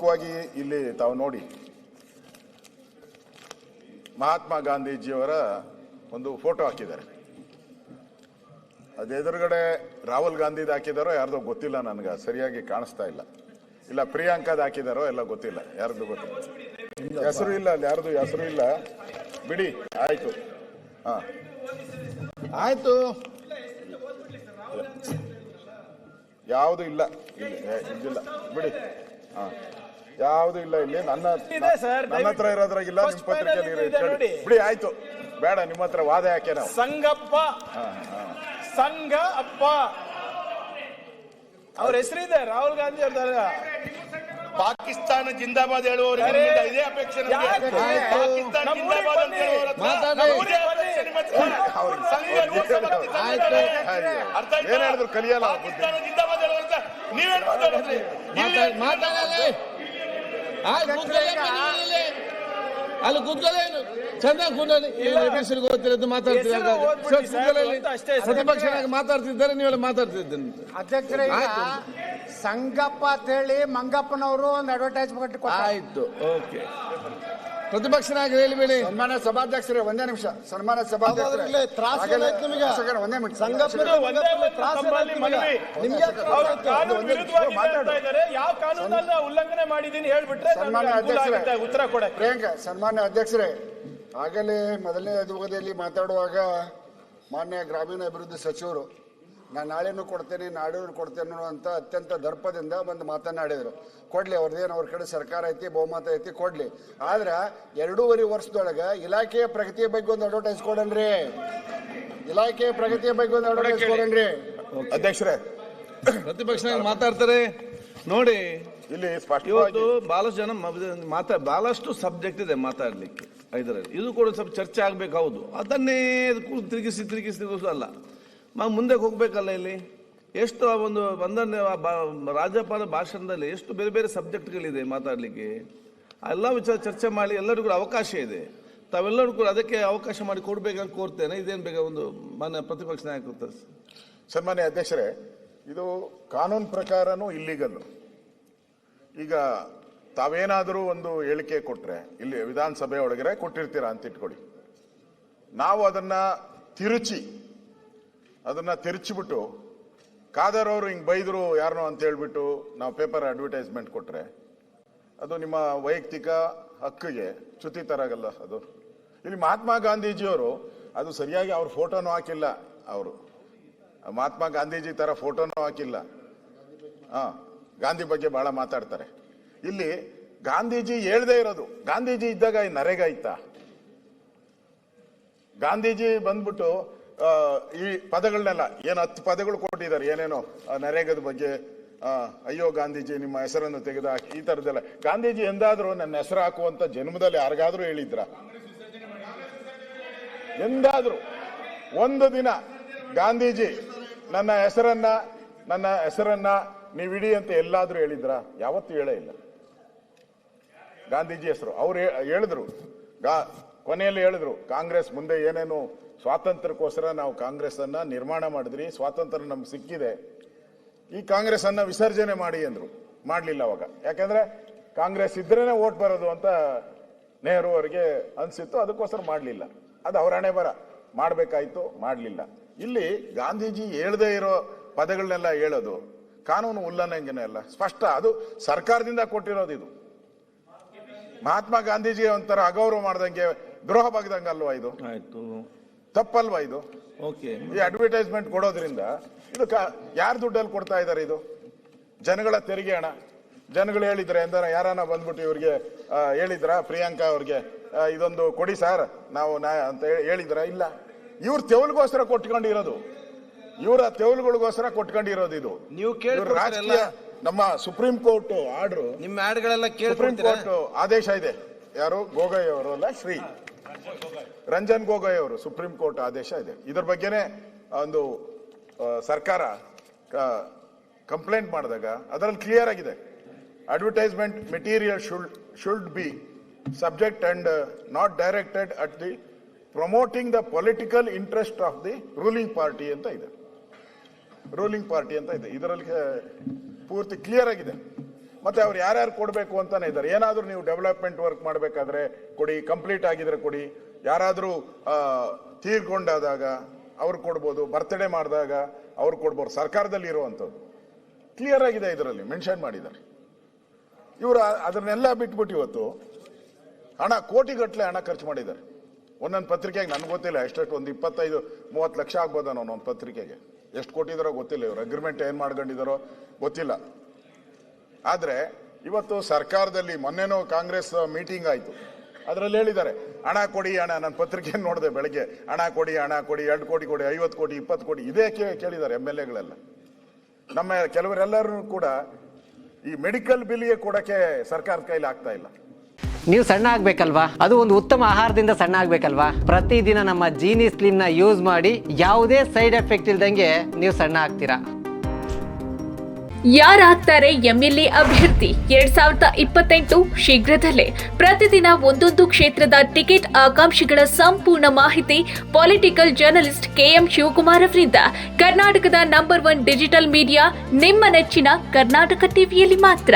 ಪ್ರಮುಖವಾಗಿ ಇಲ್ಲಿ ತಾವು ನೋಡಿ ಮಹಾತ್ಮ ಗಾಂಧೀಜಿಯವರ ಒಂದು ಫೋಟೋ ಹಾಕಿದ್ದಾರೆ. ಅದು ಎದುರುಗಡೆ ರಾಹುಲ್ ಗಾಂಧಿದು ಹಾಕಿದಾರೋ ಯಾರ್ದೋ ಗೊತ್ತಿಲ್ಲ, ನನಗೆ ಸರಿಯಾಗಿ ಕಾಣಿಸ್ತಾ ಇಲ್ಲ. ಇಲ್ಲ ಪ್ರಿಯಾಂಕಾದ್ ಹಾಕಿದಾರೋ ಎಲ್ಲ ಗೊತ್ತಿಲ್ಲ, ಯಾರ್ದು ಗೊತ್ತಿಲ್ಲ, ಹೆಸರು ಇಲ್ಲ, ಅಲ್ಲಿ ಯಾರ್ದು ಹೆಸರು ಇಲ್ಲ. ಬಿಡಿ, ಆಯ್ತು. ಹಾ ಆಯ್ತು, ಯಾವುದು ಇಲ್ಲ ಇಲ್ಲಿ, ಇದಿಲ್ಲ ಬಿಡಿ. ಹಾ ಯಾವುದು ಇಲ್ಲ ಇಲ್ಲಿ. ನನ್ನ ಹತ್ರ ಇರೋದ್ರಾಗಿಲ್ಲ, ನಿಮ್ ಪತ್ರಿಕೆಯಲ್ಲಿ ಬಿಡಿ. ಆಯ್ತು, ಬೇಡ, ನಿಮ್ಮ ಹತ್ರ ವಾದ ಯಾಕೆ ನಾವು. ಸಂಗಪ್ಪ ಸಂಘ ಅಪ್ಪ ಅವ್ರ ಹೆಸರಿದೆ, ರಾಹುಲ್ ಗಾಂಧಿ ಅವ್ರ. ಪಾಕಿಸ್ತಾನ ಜಿಂದಾಬಾದ್ ಹೇಳುವವರಿಗೆ ಇದೇ ಅಪೇಕ್ಷೆ. ಪಾಕಿಸ್ತಾನ ಜಿಂದಾಬಾದ್ ಅಂತ ಏನ್ ಹೇಳಿದ್ರು ಕಲಿಯಲ್ಲ. ಪಾಕಿಸ್ತಾನ ಜಿಂದಾಬಾದ್ ಹೇಳುವಂತ ನೀವೇನ್ ಮಾತಾಡಿದ್ರಿ? ಅಲ್ಲಿ ಕೂತ್ಕೊಳ್ಳೇನು ಚೆನ್ನಾಗಿ ಕೂತ್ಕೊಳ್ಳಿ. ಗೊತ್ತಿರೋದು ಮಾತಾಡ್ತಿದ್ದಾರೆ, ಪ್ರತಿಪಕ್ಷನಾಗಿ ಮಾತಾಡ್ತಿದ್ದಾರೆ, ನೀವೆಲ್ಲ ಮಾತಾಡ್ತಿದ್ದೇನೆ. ಅಧ್ಯಕ್ಷರೇ, ಸಂಗಪ್ಪ ಅಂತ ಹೇಳಿ ಮಂಗಪ್ಪನವರು ಒಂದು ಅಡ್ವರ್ಟೈಸ್ಮೆಂಟ್ ಆಯ್ತು. ಓಕೆ, ಪ್ರತಿಪಕ್ಷನಾಗಿ ಹೇಳಿಬೇಡಿ. ಸನ್ಮಾನ್ಯ ಸಭಾಧ್ಯಕ್ಷರೇ, ಒಂದೇ ನಿಮಿಷ. ಸನ್ಮಾನ್ಯ ಸಭಾಧ್ಯಕ್ಷರೇ, ಒಂದೇ ಮಿನಿಟ್. ಯಾವ ಕಾನೂನನ್ನ ಉಲ್ಲಂಘನೆ ಮಾಡಿದೀನಿ ಹೇಳ್ಬಿಟ್ರೆ ಸನ್ಮಾನ್ಯ ಅಧ್ಯಕ್ಷರೇ, ಉತ್ತರ ಕೊಡ. ಪ್ರಿಯಾಂಕ, ಸನ್ಮಾನ್ಯ ಅಧ್ಯಕ್ಷರೇ, ಆಗಲೇ ಮೊದಲನೇ ಅವಧಿಯಲ್ಲಿ ಮಾತಾಡುವಾಗ ಮಾನ್ಯ ಗ್ರಾಮೀಣಾಭಿವೃದ್ಧಿ ಸಚಿವರು ನಾನು ನಾಳೆನೂ ಕೊಡ್ತೇನೆ, ನಾಡಿನೂ ಕೊಡ್ತೇನೆ ಅಂತ ಅತ್ಯಂತ ದರ್ಪದಿಂದ ಬಂದು ಮಾತನಾಡಿದರು. ಕೊಡ್ಲಿ, ಅವ್ರದ್ದೇನು ಅವ್ರ ಕಡೆ ಸರ್ಕಾರ ಐತಿ, ಬಹುಮತ ಐತಿ, ಕೊಡ್ಲಿ. ಆದ್ರೆ 2.5 ವರ್ಷದೊಳಗೆ ಇಲಾಖೆಯ ಪ್ರಗತಿಯ ಬಗ್ಗೆ ಒಂದು ಅಡ್ವರ್ಟೈಸ್ ಕೊಡನ್ರಿ. ಇಲಾಖೆಯ ಪ್ರಗತಿಯ ಬಗ್ಗೆ ಒಂದು ಅಡ್ವರ್ಟೈಸ್ ಕೊಡನ್ರಿ. ಅಧ್ಯಕ್ಷರೇ, ಪ್ರತಿಪಕ್ಷನಾಗಿ ಮಾತಾಡ್ತಾರೆ ನೋಡಿ. ಇಲ್ಲಿ ಇವತ್ತು ಬಹಳಷ್ಟು ಜನ ಬಹಳಷ್ಟು ಸಬ್ಜೆಕ್ಟ್ ಇದೆ ಮಾತಾಡ್ಲಿಕ್ಕೆ ಇದರಲ್ಲಿ. ಇದು ಕೂಡ ಸ್ವಲ್ಪ ಚರ್ಚೆ ಆಗ್ಬೇಕು. ಹೌದು, ಅದನ್ನೇ ತಿರುಗಿಸಿ ಅಲ್ಲ, ಮುಂದೆ ಹೋಗ್ಬೇಕಲ್ಲ. ಇಲ್ಲಿ ಎಷ್ಟು ಒಂದು ರಾಜ್ಯಪಾಲ ಭಾಷಣದಲ್ಲಿ ಎಷ್ಟು ಬೇರೆ ಬೇರೆ ಸಬ್ಜೆಕ್ಟ್ಗಳಿದೆ ಮಾತಾಡ್ಲಿಕ್ಕೆ. ಎಲ್ಲ ವಿಚಾರ ಚರ್ಚೆ ಮಾಡಿ ಎಲ್ಲರಿಗೂ ಅವಕಾಶ ಇದೆ. ತಾವೆಲ್ಲರೂ ಕೂಡ ಅದಕ್ಕೆ ಅವಕಾಶ ಮಾಡಿ ಕೊಡ್ಬೇಕಂತ ಕೋರ್ತೇನೆ. ಇದೇನು ಬೇಗ ಒಂದು ಮಾನ್ಯ ಪ್ರತಿಪಕ್ಷ ನಾಯಕ. ಸನ್ಮಾನ್ಯ ಅಧ್ಯಕ್ಷರೇ, ಇದು ಕಾನೂನು ಪ್ರಕಾರನೂ ಇಲ್ಲಿಗಲ್ಲು. ಈಗ ತಾವೇನಾದರೂ ಒಂದು ಹೇಳಿಕೆ ಕೊಟ್ರೆ ಇಲ್ಲಿ ವಿಧಾನಸಭೆ ಒಳಗಡೆ ಕೊಟ್ಟಿರ್ತೀರಾ ಅಂತ ಇಟ್ಕೊಳ್ಳಿ. ನಾವು ಅದನ್ನ ತಿರುಚಿಬಿಟ್ಟು ಖಾದರ್ ಅವರು ಹಿಂಗೆ ಬೈದರು ಯಾರನೋ ಅಂತ ಹೇಳ್ಬಿಟ್ಟು ನಾವು ಪೇಪರ್ ಅಡ್ವರ್ಟೈಸ್ಮೆಂಟ್ ಕೊಟ್ರೆ ಅದು ನಿಮ್ಮ ವೈಯಕ್ತಿಕ ಹಕ್ಕಿಗೆ ಚ್ಯುತಿ ತರಾಗಲ್ಲ. ಅದು ಇಲ್ಲಿ ಮಹಾತ್ಮ ಗಾಂಧೀಜಿಯವರು ಅದು ಸರಿಯಾಗಿ ಅವ್ರ ಫೋಟೋನು ಹಾಕಿಲ್ಲ. ಅವರು ಮಹಾತ್ಮ ಗಾಂಧೀಜಿ ತರ ಫೋಟೋನು ಹಾಕಿಲ್ಲ. ಗಾಂಧಿ ಬಗ್ಗೆ ಬಹಳ ಮಾತಾಡ್ತಾರೆ. ಇಲ್ಲಿ ಗಾಂಧೀಜಿ ಹೇಳ್ದೇ ಇರೋದು, ಗಾಂಧೀಜಿ ಇದ್ದಾಗ ನರೇಗಾ ಇತ್ತ? ಗಾಂಧೀಜಿ ಬಂದ್ಬಿಟ್ಟು ಈ ಪದಗಳನ್ನೆಲ್ಲ ಏನು 10 ಪದಗಳು ಕೊಟ್ಟಿದ್ದಾರೆ, ಏನೇನೋ ನರೇಗಾದ ಬಗ್ಗೆ. ಅಯ್ಯೋ ಗಾಂಧೀಜಿ ನಿಮ್ಮ ಹೆಸರನ್ನು ತೆಗೆದು ಹಾಕಿ, ಈ ತರದೆಲ್ಲ. ಗಾಂಧೀಜಿ ಎಂದಾದ್ರೂ ನನ್ನ ಹೆಸರು ಹಾಕುವಂತ ಜನ್ಮದಲ್ಲಿ ಯಾರಿಗಾದ್ರೂ ಹೇಳಿದ್ರ? ಎಂದಾದ್ರೂ ಒಂದು ದಿನ ಗಾಂಧೀಜಿ ನನ್ನ ಹೆಸರನ್ನ ನೀವಿಡಿ ಅಂತ ಎಲ್ಲಾದ್ರೂ ಹೇಳಿದ್ರ? ಯಾವತ್ತೂ ಹೇಳೇ ಇಲ್ಲ. ಗಾಂಧೀಜಿ ಹೆಸರು ಅವ್ರು ಹೇಳಿದ್ರು, ಕೊನೆಯಲ್ಲಿ ಹೇಳಿದ್ರು, ಕಾಂಗ್ರೆಸ್ ಮುಂದೆ ಏನೇನು ಸ್ವಾತಂತ್ರ್ಯಕ್ಕೋಸ್ಕರ ನಾವು ಕಾಂಗ್ರೆಸ್ ಅನ್ನ ನಿರ್ಮಾಣ ಮಾಡಿದ್ರಿ, ಸ್ವಾತಂತ್ರ್ಯ ನಮ್ಗೆ ಸಿಕ್ಕಿದೆ, ಈ ಕಾಂಗ್ರೆಸ್ ಅನ್ನ ವಿಸರ್ಜನೆ ಮಾಡಿ ಅಂದ್ರು. ಮಾಡ್ಲಿಲ್ಲ ಅವಾಗ. ಯಾಕಂದ್ರೆ ಕಾಂಗ್ರೆಸ್ ಇದ್ರೇನೆ ವೋಟ್ ಬರೋದು ಅಂತ ನೆಹರು ಅವರಿಗೆ ಅನ್ಸಿತ್ತು, ಅದಕ್ಕೋಸ್ಕರ ಮಾಡ್ಲಿಲ್ಲ. ಅದು ಅವ್ರ ಹಣೆ ಬರ. ಮಾಡ್ಬೇಕಾಯ್ತು, ಮಾಡ್ಲಿಲ್ಲ. ಇಲ್ಲಿ ಗಾಂಧೀಜಿ ಹೇಳ್ದೇ ಇರೋ ಪದಗಳನ್ನೆಲ್ಲ ಹೇಳೋದು ಕಾನೂನು ಉಲ್ಲಂಘನೆ ಅಲ್ಲ, ಸ್ಪಷ್ಟ. ಅದು ಸರ್ಕಾರದಿಂದ ಕೊಟ್ಟಿರೋದು. ಇದು ಮಹಾತ್ಮ ಗಾಂಧೀಜಿ ಒಂಥರ ಅಗೌರವ ಮಾಡ್ದಂಗೆ, ದ್ರೋಹ ಬಗ್ದಂಗೆ ಅಲ್ವಾ ಇದು? ಆಯ್ತು, ತಪ್ಪಲ್ವಾ ಇದು? ಓಕೆ, ಈ ಅಡ್ವರ್ಟೈಸ್ಮೆಂಟ್ ಕೊಡೋದ್ರಿಂದ ಇದು ಯಾರ ದುಡ್ಡಲ್ಲಿ ಕೊಡ್ತಾ ಇದ್ದಾರೆ? ಇದು ಜನಗಳ ತೆರಿಗೆ ಹಣ. ಜನಗಳು ಹೇಳಿದ್ರೆ ಎಂದಾರ ಯಾರನ್ನ ಬಂದ್ಬಿಟ್ಟು ಇವ್ರಿಗೆ ಹೇಳಿದ್ರ ಪ್ರಿಯಾಂಕಾ ಅವ್ರಿಗೆ ಇದೊಂದು ಕೊಡಿ ಸರ್ ನಾವು ಅಂತ ಹೇಳಿದ್ರ? ಇಲ್ಲ. ಇವ್ರ ತೆವಲ್ಗೋಸ್ಕರ ಕೊಟ್ಕೊಂಡಿರೋದು, ಇವರ ತೆವಲುಗಳಿಗೋಸ್ಕರ ಕೊಟ್ಕೊಂಡಿರೋದು. ಇದು ನೀವು ರಾಜಕೀಯ. ನಮ್ಮ ಸುಪ್ರೀಂ ಕೋರ್ಟ್ ಆರ್ಡರ್, ನಿಮ್ಮ ಆಡ್ಗಳೆಲ್ಲ ಸುಪ್ರೀಂ ಕೋರ್ಟ್ ಆದೇಶ ಇದೆ. ಯಾರು? ಗೋಗೊಯ್ ಅವರು ಅಲ್ಲ, ಶ್ರೀ ರಂಜನ್ ಗೋಗೊಯ್ ಅವರು ಸುಪ್ರೀಂ ಕೋರ್ಟ್ ಆದೇಶ ಇದೆ. ಇದ್ರ ಬಗ್ಗೆನೆ ಒಂದು ಸರ್ಕಾರ ಕಂಪ್ಲೇಂಟ್ ಮಾಡಿದಾಗ ಅದರಲ್ಲಿ ಕ್ಲಿಯರ್ ಆಗಿದೆ, advertisement material should be subject and not directed at the promoting the political interest of the ruling party ಅಂತ ಇದೆ. ರೂಲಿಂಗ್ ಪಾರ್ಟಿ ಅಂತ ಇದೆ. ಇದರಲ್ಲಿ ಪೂರ್ತಿ ಕ್ಲಿಯರ್ ಆಗಿದೆ. ಮತ್ತೆ ಅವ್ರು ಯಾರ್ಯಾರು ಕೊಡಬೇಕು ಅಂತಾನೆ ಇದ್ದಾರೆ. ಏನಾದರೂ ನೀವು ಡೆವಲಪ್ಮೆಂಟ್ ವರ್ಕ್ ಮಾಡಬೇಕಾದ್ರೆ ಕೊಡಿ, ಕಂಪ್ಲೀಟ್ ಆಗಿದ್ರೆ ಕೊಡಿ. ಯಾರಾದರೂ ತೀರ್ಕೊಂಡಾದಾಗ ಅವ್ರು ಕೊಡ್ಬೋದು, ಬರ್ತ್ಡೇ ಮಾಡಿದಾಗ ಅವ್ರು ಕೊಡ್ಬೋದು. ಸರ್ಕಾರದಲ್ಲಿ ಇರುವಂಥದ್ದು ಕ್ಲಿಯರ್ ಆಗಿದೆ, ಇದರಲ್ಲಿ ಮೆನ್ಷನ್ ಮಾಡಿದ್ದಾರೆ. ಇವರು ಅದನ್ನೆಲ್ಲ ಬಿಟ್ಬಿಟ್ಟು ಇವತ್ತು ಹಣ ಕೋಟಿಗಟ್ಟಲೆ ಹಣ ಖರ್ಚು ಮಾಡಿದ್ದಾರೆ. ಒಂದೊಂದು ಪತ್ರಿಕೆಗೆ ನನಗೆ ಗೊತ್ತಿಲ್ಲ ಎಷ್ಟೆಷ್ಟು, ಒಂದು 25-30 ಲಕ್ಷ ಆಗ್ಬೋದ ಒಂದು ಪತ್ರಿಕೆಗೆ. ಎಷ್ಟು ಕೊಟ್ಟಿದ್ದಾರೋ ಗೊತ್ತಿಲ್ಲ, ಇವರು ಅಗ್ರಿಮೆಂಟ್ ಏನು ಮಾಡ್ಕೊಂಡಿದ್ದಾರೋ ಗೊತ್ತಿಲ್ಲ. ಆದರೆ ಇವತ್ತು ಸರ್ಕಾರದಲ್ಲಿ ಮೊನ್ನೆನೂ ಕಾಂಗ್ರೆಸ್ ಮೀಟಿಂಗ್ ಆಯಿತು, ಅದರಲ್ಲಿ ಹೇಳಿದ್ದಾರೆ ಹಣ ಕೊಡಿ, ಹಣ. ನನ್ನ ಪತ್ರಿಕೆಯನ್ನು ನೋಡಿದೆ ಬೆಳಗ್ಗೆ, ಹಣ ಕೊಡಿ, ಹಣ ಕೊಡಿ, 2 ಕೋಟಿ ಕೊಡಿ, 50 ಕೋಟಿ, 20 ಕೋಟಿ, ಇದೇ ಕೇಳಿದ್ದಾರೆ MLA-ಗಳೆಲ್ಲ. ನಮ್ಮ ಕೆಲವರೆಲ್ಲರೂ ಕೂಡ ಈ ಮೆಡಿಕಲ್ ಬಿಲ್ಗೆ ಕೊಡಕ್ಕೆ ಸರ್ಕಾರದ ಕೈಲಿ ಆಗ್ತಾ ಇಲ್ಲ. ನೀವು ಸಣ್ಣ ಆಗ್ಬೇಕಲ್ವಾ, ಅದು ಒಂದು ಉತ್ತಮ ಆಹಾರದಿಂದ ಸಣ್ಣ ಆಗ್ಬೇಕಲ್ವಾ. ಪ್ರತಿದಿನ ನಮ್ಮ ಜೀನಿ ಸ್ಲಿಮ್ ನ ಯೂಸ್ ಮಾಡಿ ಯಾವುದೇ ಸೈಡ್ ಎಫೆಕ್ಟ್ ಇಲ್ದಂಗೆ ನೀವು ಸಣ್ಣ ಆಗ್ತೀರಾ. ಯಾರಾಗ್ತಾರೆ MLA ಅಭ್ಯರ್ಥಿ 2028 ಶೀಘ್ರದಲ್ಲೇ. ಪ್ರತಿದಿನ ಒಂದೊಂದು ಕ್ಷೇತ್ರದ ಟಿಕೆಟ್ ಆಕಾಂಕ್ಷಿಗಳ ಸಂಪೂರ್ಣ ಮಾಹಿತಿ ಪೊಲಿಟಿಕಲ್ ಜರ್ನಲಿಸ್ಟ್ KM ಶಿವಕುಮಾರ್ ಅವರಿಂದ. ಕರ್ನಾಟಕದ ನಂಬರ್ 1 ಡಿಜಿಟಲ್ ಮೀಡಿಯಾ ನಿಮ್ಮ ನೆಚ್ಚಿನ ಕರ್ನಾಟಕ ಟಿವಿಯಲ್ಲಿ ಮಾತ್ರ.